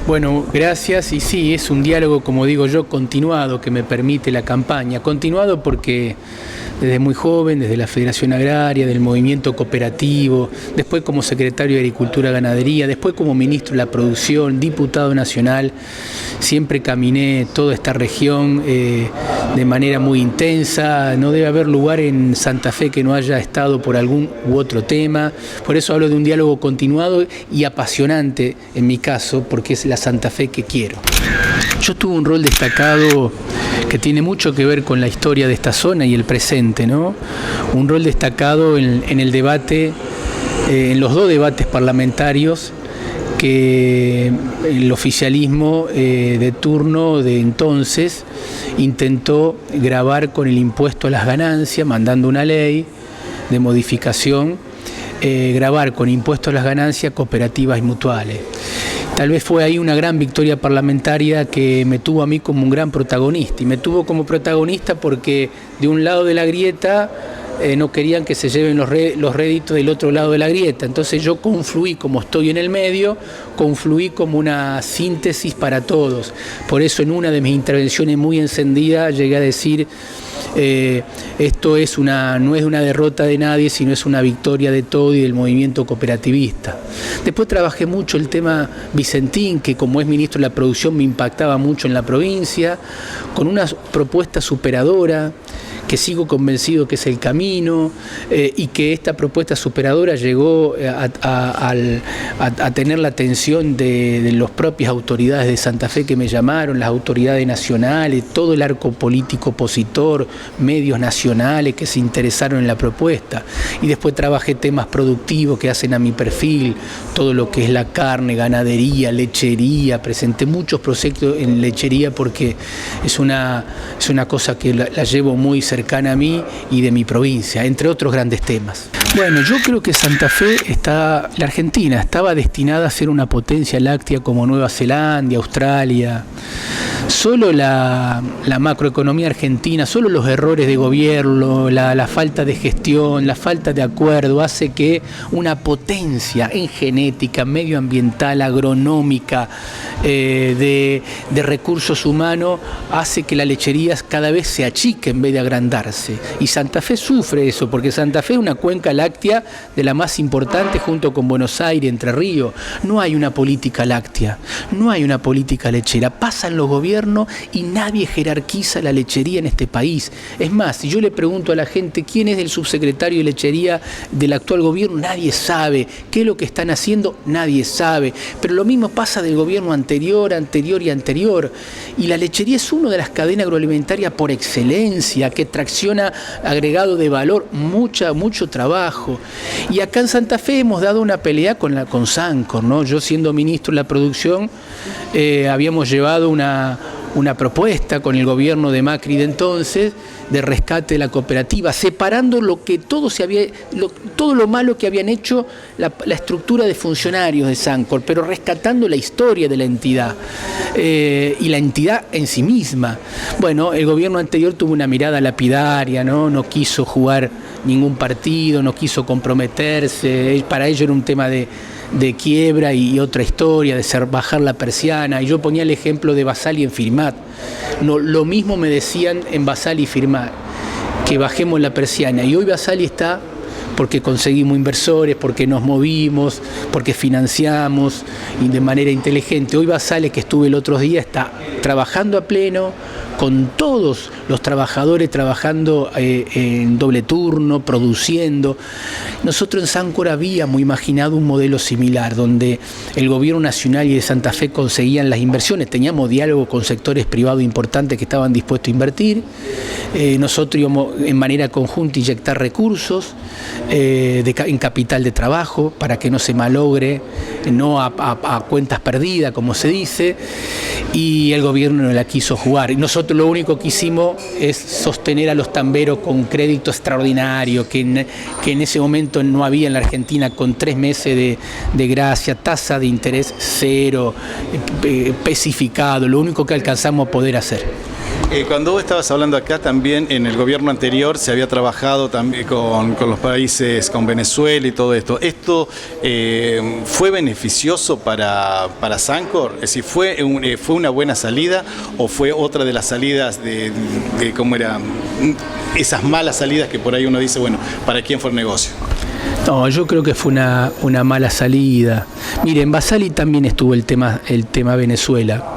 Bueno, gracias. Y sí, es un diálogo, como digo yo, continuado que me permite la campaña. Continuado porque desde muy joven, desde la Federación Agraria, del movimiento cooperativo, después como secretario de Agricultura y Ganadería, después como ministro de la Producción, diputado nacional, siempre caminé toda esta región de manera muy intensa. No debe haber lugar en Santa Fe que no haya estado por algún u otro tema. Por eso hablo de un diálogo continuado y apasionante en mi caso, porque es la Santa Fe que quiero. Yo tuve un rol destacado que tiene mucho que ver con la historia de esta zona y el presente, ¿no? Un rol destacado en el debate, en los dos debates parlamentarios que el oficialismo de turno de entonces intentó gravar con el impuesto a las ganancias, mandando una ley de modificación, gravar con impuesto a las ganancias cooperativas y mutuales. Tal vez fue ahí una gran victoria parlamentaria que me tuvo a mí como un gran protagonista. Y me tuvo como protagonista porque de un lado de la grieta no querían que se lleven los réditos del otro lado de la grieta. Entonces yo confluí, como estoy en el medio, confluí como una síntesis para todos. Por eso en una de mis intervenciones muy encendida llegué a decir: esto no es una derrota de nadie, sino es una victoria de todo y del movimiento cooperativista. Después trabajé mucho el tema Vicentín, que como es ministro de la Producción me impactaba mucho en la provincia, con una propuesta superadora, que sigo convencido que es el camino, y que esta propuesta superadora llegó a tener la atención de las propias autoridades de Santa Fe que me llamaron, las autoridades nacionales, todo el arco político opositor, medios nacionales que se interesaron en la propuesta. Y después trabajé temas productivos que hacen a mi perfil, todo lo que es la carne, ganadería, lechería. Presenté muchos proyectos en lechería porque es una cosa que la llevo muy cercana a mí y de mi provincia, entre otros grandes temas. Bueno, yo creo que Santa Fe la Argentina estaba destinada a ser una potencia láctea como Nueva Zelanda, Australia. Solo la macroeconomía argentina, solo los errores de gobierno, la falta de gestión, la falta de acuerdo hace que una potencia en genética, medioambiental, agronómica, de recursos humanos, hace que la lechería cada vez se achique en vez de agrandarse. Y Santa Fe sufre eso, porque Santa Fe es una cuenca láctea de la más importante junto con Buenos Aires, Entre Ríos. No hay una política láctea, no hay una política lechera. Pasan los gobiernos y nadie jerarquiza la lechería en este país. Es más, si yo le pregunto a la gente quién es el subsecretario de lechería del actual gobierno, nadie sabe. ¿Qué es lo que están haciendo? Nadie sabe. Pero lo mismo pasa del gobierno anterior y anterior. Y la lechería es una de las cadenas agroalimentarias por excelencia, que tracciona agregado de valor, mucho trabajo. Y acá en Santa Fe hemos dado una pelea con Sancor, ¿no? Yo siendo ministro de la Producción, habíamos llevado una propuesta con el gobierno de Macri de entonces de rescate de la cooperativa, separando todo lo malo que habían hecho la estructura de funcionarios de Sancor, pero rescatando la historia de la entidad y la entidad en sí misma. Bueno, el gobierno anterior tuvo una mirada lapidaria, no quiso jugar ningún partido, no quiso comprometerse. Para ello era un tema de quiebra y otra historia, de bajar la persiana. Y yo ponía el ejemplo de Basal y en Firmat. No, lo mismo me decían en Basal y Firmat, que bajemos la persiana. Y hoy Basal está porque conseguimos inversores, porque nos movimos, porque financiamos y de manera inteligente. Hoy Basal, que estuve el otro día, está trabajando a pleno, con todos los trabajadores trabajando en doble turno, produciendo. Nosotros en Sancor habíamos imaginado un modelo similar, donde el gobierno nacional y de Santa Fe conseguían las inversiones, teníamos diálogo con sectores privados importantes que estaban dispuestos a invertir, nosotros íbamos en manera conjunta a inyectar recursos en capital de trabajo para que no se malogre, no a cuentas perdidas, como se dice, y el gobierno no la quiso jugar. Y nosotros lo único que hicimos es sostener a los tamberos con crédito extraordinario, que en ese momento no había en la Argentina, con 3 meses de gracia, tasa de interés cero, especificado, lo único que alcanzamos a poder hacer. Cuando vos estabas hablando acá, también en el gobierno anterior se había trabajado también con los países, con Venezuela y todo esto. ¿Esto fue beneficioso para Sancor? Es decir, ¿fue una buena salida o fue otra de las salidas de cómo era, esas malas salidas que por ahí uno dice, bueno, ¿para quién fue el negocio? No, yo creo que fue una mala salida. Mire, en Basali también estuvo el tema Venezuela.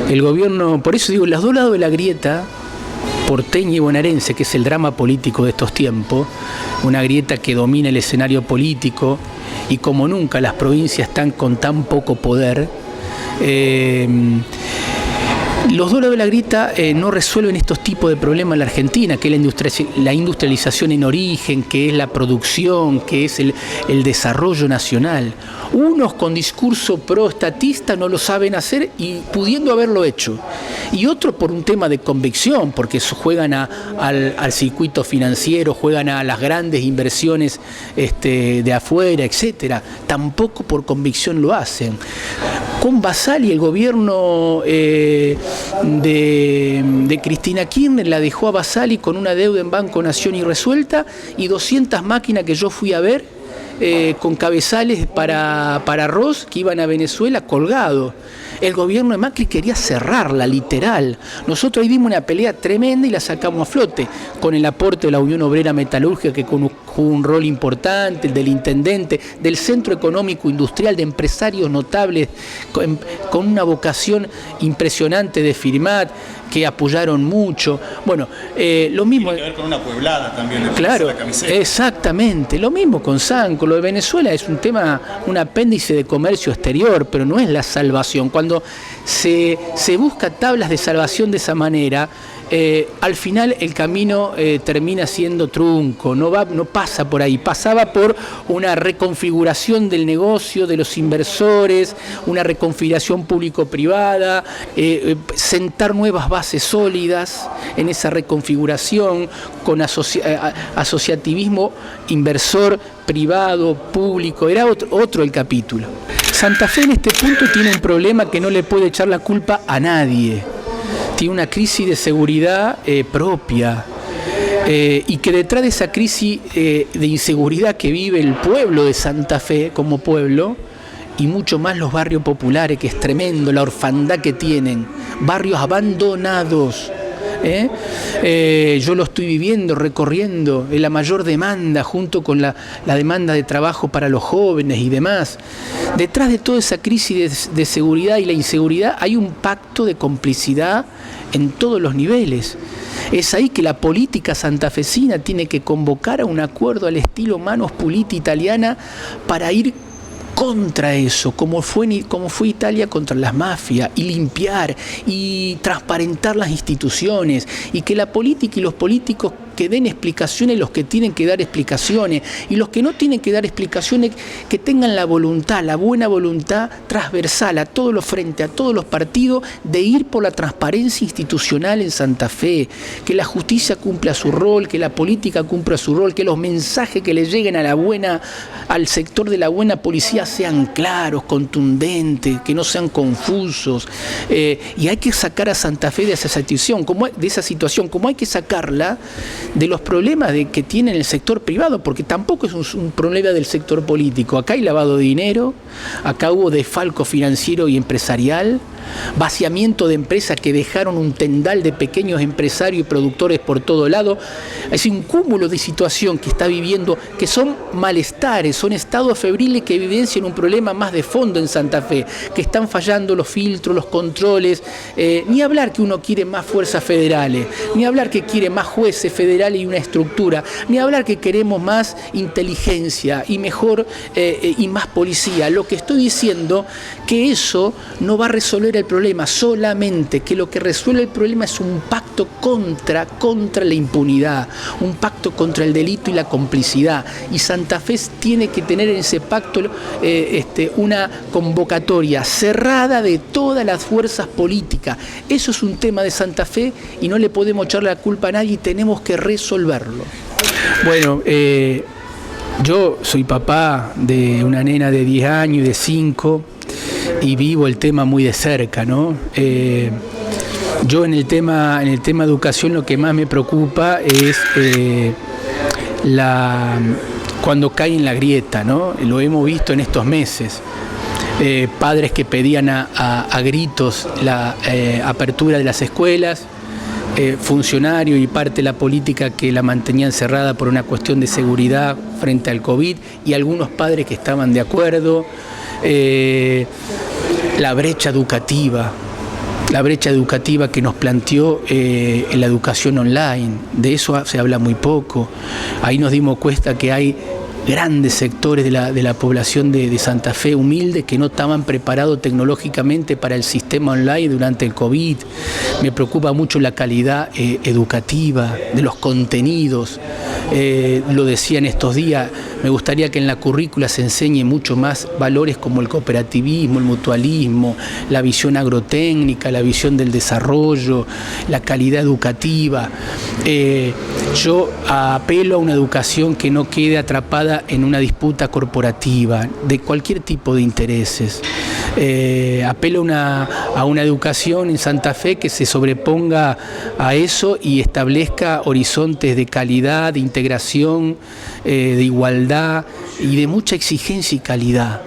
El gobierno, por eso digo, los dos lados de la grieta, porteña y bonaerense, que es el drama político de estos tiempos, una grieta que domina el escenario político y como nunca las provincias están con tan poco poder. Los dos lados de la grieta no resuelven estos tipos de problemas en la Argentina, que es la industrialización en origen, que es la producción, que es el desarrollo nacional. Unos con discurso pro-estatista no lo saben hacer y pudiendo haberlo hecho. Y otros por un tema de convicción, porque juegan al circuito financiero, juegan a las grandes inversiones de afuera, etcétera. Tampoco por convicción lo hacen. Con Basali el gobierno de Cristina Kirchner la dejó a Basali con una deuda en Banco Nación irresuelta y 200 máquinas que yo fui a ver con cabezales para arroz que iban a Venezuela colgados. El gobierno de Macri quería cerrarla, literal. Nosotros ahí dimos una pelea tremenda y la sacamos a flote, con el aporte de la Unión Obrera Metalúrgica, que jugó un rol importante, el del intendente, del Centro Económico Industrial, de empresarios notables, con una vocación impresionante de Firmat, que apoyaron mucho. Bueno, lo mismo... Tiene que ver con una pueblada también. Claro, la camiseta. Exactamente. Lo mismo con Sancor. Lo de Venezuela es un tema, un apéndice de comercio exterior, pero no es la salvación. Cuando se busca tablas de salvación de esa manera, al final el camino termina siendo trunco, no pasa por ahí, pasaba por una reconfiguración del negocio, de los inversores, una reconfiguración público-privada, sentar nuevas bases sólidas en esa reconfiguración con asociativismo inversor, privado, público, era otro el capítulo. Santa Fe en este punto tiene un problema que no le puede echar la culpa a nadie. Tiene una crisis de seguridad propia y que detrás de esa crisis de inseguridad que vive el pueblo de Santa Fe como pueblo y mucho más los barrios populares, que es tremendo, la orfandad que tienen, barrios abandonados. Yo lo estoy viviendo, recorriendo, la mayor demanda junto con la demanda de trabajo para los jóvenes y demás. Detrás de toda esa crisis de seguridad y la inseguridad hay un pacto de complicidad en todos los niveles. Es ahí que la política santafesina tiene que convocar a un acuerdo al estilo Manos Puliti italiana para ir contra eso, como fue Italia contra las mafias, y limpiar y transparentar las instituciones, y que la política y los políticos que den explicaciones, los que tienen que dar explicaciones, y los que no tienen que dar explicaciones, que tengan la voluntad, la buena voluntad transversal a todos los frentes, a todos los partidos, de ir por la transparencia institucional en Santa Fe, que la justicia cumpla su rol, que la política cumpla su rol, que los mensajes que le lleguen al sector de la buena policía sean claros, contundentes, que no sean confusos, y hay que sacar a Santa Fe de esa situación, como hay que sacarla de los problemas que tiene el sector privado, porque tampoco es un problema del sector político. Acá hay lavado de dinero, acá hubo desfalco financiero y empresarial, vaciamiento de empresas que dejaron un tendal de pequeños empresarios y productores por todo lado. Es un cúmulo de situación que está viviendo, que son malestares, son estados febriles que evidencian un problema más de fondo en Santa Fe, que están fallando los filtros, los controles, ni hablar que uno quiere más fuerzas federales, ni hablar que quiere más jueces federales y una estructura, ni hablar que queremos más inteligencia y mejor y más policía. Lo que estoy diciendo que eso no va a resolver el problema, solamente que lo que resuelve el problema es un pacto contra la impunidad, un pacto contra el delito y la complicidad, y Santa Fe tiene que tener en ese pacto una convocatoria cerrada de todas las fuerzas políticas. Eso es un tema de Santa Fe y no le podemos echar la culpa a nadie y tenemos que resolverlo. Bueno, yo soy papá de una nena de 10 años y de 5 y vivo el tema muy de cerca, ¿no? Yo en el tema educación lo que más me preocupa es cuando cae en la grieta, ¿no? Lo hemos visto en estos meses. Padres que pedían a gritos la apertura de las escuelas, funcionarios y parte de la política que la mantenían cerrada por una cuestión de seguridad frente al COVID, y algunos padres que estaban de acuerdo. La brecha educativa que nos planteó en la educación online, de eso se habla muy poco. Ahí nos dimos cuenta que hay grandes sectores de la población de Santa Fe humilde que no estaban preparados tecnológicamente para el sistema online durante el COVID. Me preocupa mucho la calidad educativa de los contenidos. Lo decía en estos días, me gustaría que en la currícula se enseñe mucho más valores como el cooperativismo, el mutualismo, la visión agrotécnica, la visión del desarrollo, la calidad educativa. Yo apelo a una educación que no quede atrapada en una disputa corporativa de cualquier tipo de intereses. Apelo a una educación en Santa Fe que se sobreponga a eso y establezca horizontes de calidad, de integración, de igualdad y de mucha exigencia y calidad.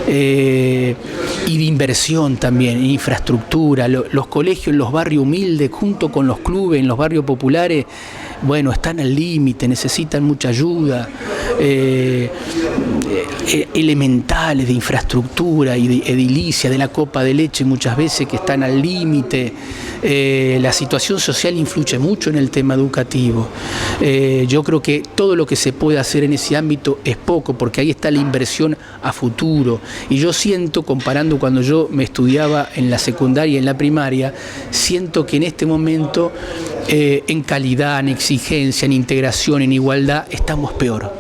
Y de inversión también, en infraestructura. Los colegios en los barrios humildes, junto con los clubes en los barrios populares, bueno, están al límite, necesitan mucha ayuda. Elementales de infraestructura y de edilicia, de la copa de leche muchas veces que están al límite. La situación social influye mucho en el tema educativo. Yo creo que todo lo que se puede hacer en ese ámbito es poco, porque ahí está la inversión a futuro. Y yo siento, comparando cuando yo me estudiaba en la secundaria y en la primaria, siento que en este momento en calidad, en exigencia, en integración, en igualdad, estamos peor.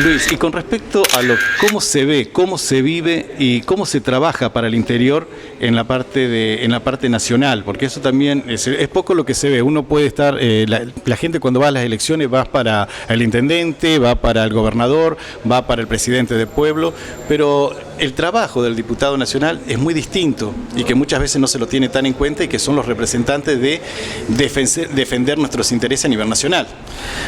Luis, y con respecto a cómo se ve, cómo se vive y cómo se trabaja para el interior en la parte nacional, porque eso también es poco lo que se ve. Uno puede estar, la gente cuando va a las elecciones va para el intendente, va para el gobernador, va para el presidente del pueblo, pero el trabajo del diputado nacional es muy distinto y que muchas veces no se lo tiene tan en cuenta, y que son los representantes de defender nuestros intereses a nivel nacional.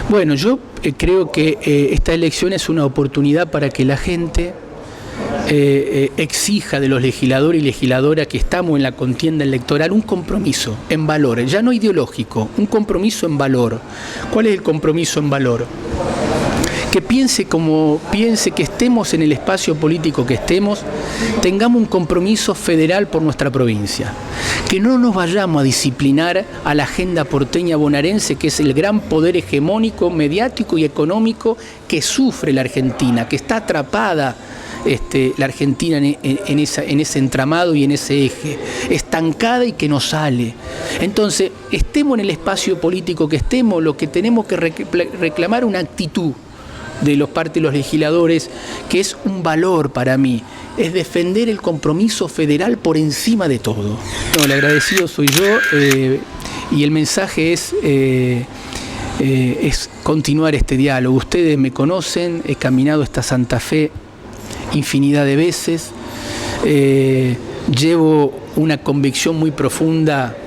Bueno, yo creo que esta elección es una oportunidad para que la gente exija de los legisladores y legisladoras que estamos en la contienda electoral un compromiso en valores, ya no ideológico, un compromiso en valor. ¿Cuál es el compromiso en valor? Que piense que estemos en el espacio político que estemos, tengamos un compromiso federal por nuestra provincia. Que no nos vayamos a disciplinar a la agenda porteña bonaerense, que es el gran poder hegemónico, mediático y económico que sufre la Argentina, que está atrapada la Argentina en ese entramado y en ese eje, estancada y que no sale. Entonces, estemos en el espacio político que estemos, lo que tenemos que reclamar una actitud de los legisladores, que es un valor para mí, es defender el compromiso federal por encima de todo. No, el agradecido soy yo, y el mensaje es continuar este diálogo. Ustedes me conocen, he caminado hasta Santa Fe infinidad de veces, llevo una convicción muy profunda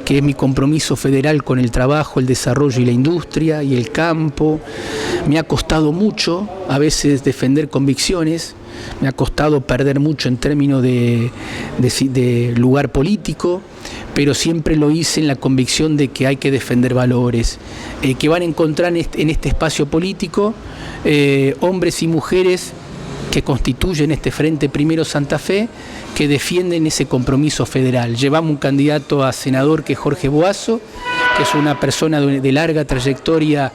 que es mi compromiso federal con el trabajo, el desarrollo y la industria y el campo. Me ha costado mucho a veces defender convicciones, me ha costado perder mucho en términos de lugar político, pero siempre lo hice en la convicción de que hay que defender valores, que van a encontrar en este espacio político hombres y mujeres que constituyen este Frente Primero Santa Fe, que defienden ese compromiso federal. Llevamos un candidato a senador que es Jorge Boazo, que es una persona de larga trayectoria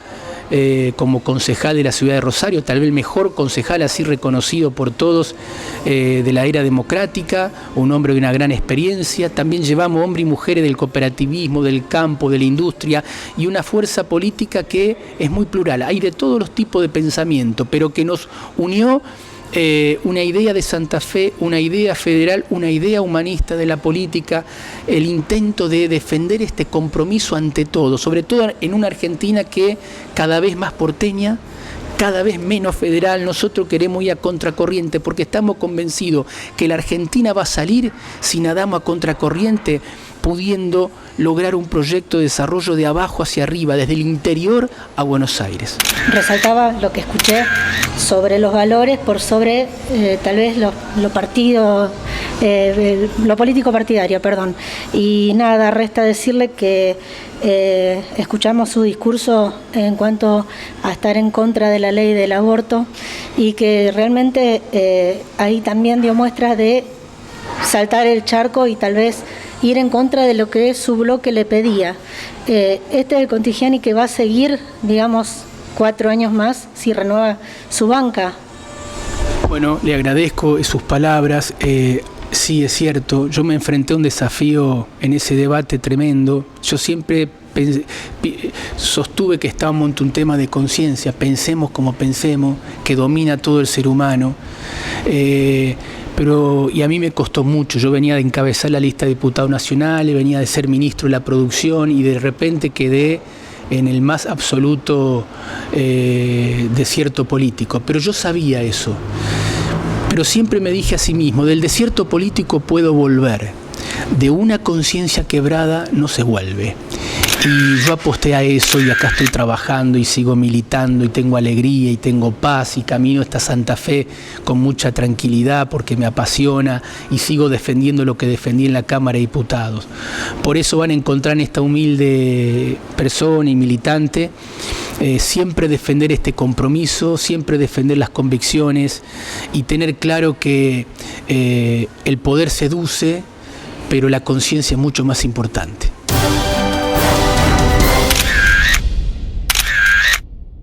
como concejal de la ciudad de Rosario, tal vez el mejor concejal así reconocido por todos de la era democrática, un hombre de una gran experiencia. También llevamos hombres y mujeres del cooperativismo, del campo, de la industria, y una fuerza política que es muy plural. Hay de todos los tipos de pensamiento, pero que nos unió una idea de Santa Fe, una idea federal, una idea humanista de la política, el intento de defender este compromiso ante todo, sobre todo en una Argentina que cada vez más porteña, cada vez menos federal. Nosotros queremos ir a contracorriente porque estamos convencidos que la Argentina va a salir si nadamos a contracorriente, pudiendo lograr un proyecto de desarrollo de abajo hacia arriba, desde el interior a Buenos Aires. Resaltaba lo que escuché sobre los valores por sobre tal vez lo partido, lo político partidario, perdón. Y nada, resta decirle que escuchamos su discurso en cuanto a estar en contra de la ley del aborto y que realmente ahí también dio muestras de saltar el charco y tal vez ir en contra de lo que su bloque le pedía. Este es el Contigiani que va a seguir, digamos, 4 años más si renueva su banca. Bueno, le agradezco sus palabras. Sí, es cierto, yo me enfrenté a un desafío en ese debate tremendo. Yo siempre sostuve que estábamos ante un tema de conciencia, pensemos como pensemos, que domina todo el ser humano. Y a mí me costó mucho. Yo venía de encabezar la lista de diputados nacionales, venía de ser ministro de la producción y de repente quedé en el más absoluto desierto político. Pero yo sabía eso. Pero siempre me dije a sí mismo, del desierto político puedo volver. De una conciencia quebrada no se vuelve. Y yo aposté a eso y acá estoy trabajando y sigo militando y tengo alegría y tengo paz y camino esta Santa Fe con mucha tranquilidad porque me apasiona y sigo defendiendo lo que defendí en la Cámara de Diputados. Por eso van a encontrar en esta humilde persona y militante siempre defender este compromiso, siempre defender las convicciones y tener claro que el poder seduce, pero la conciencia es mucho más importante.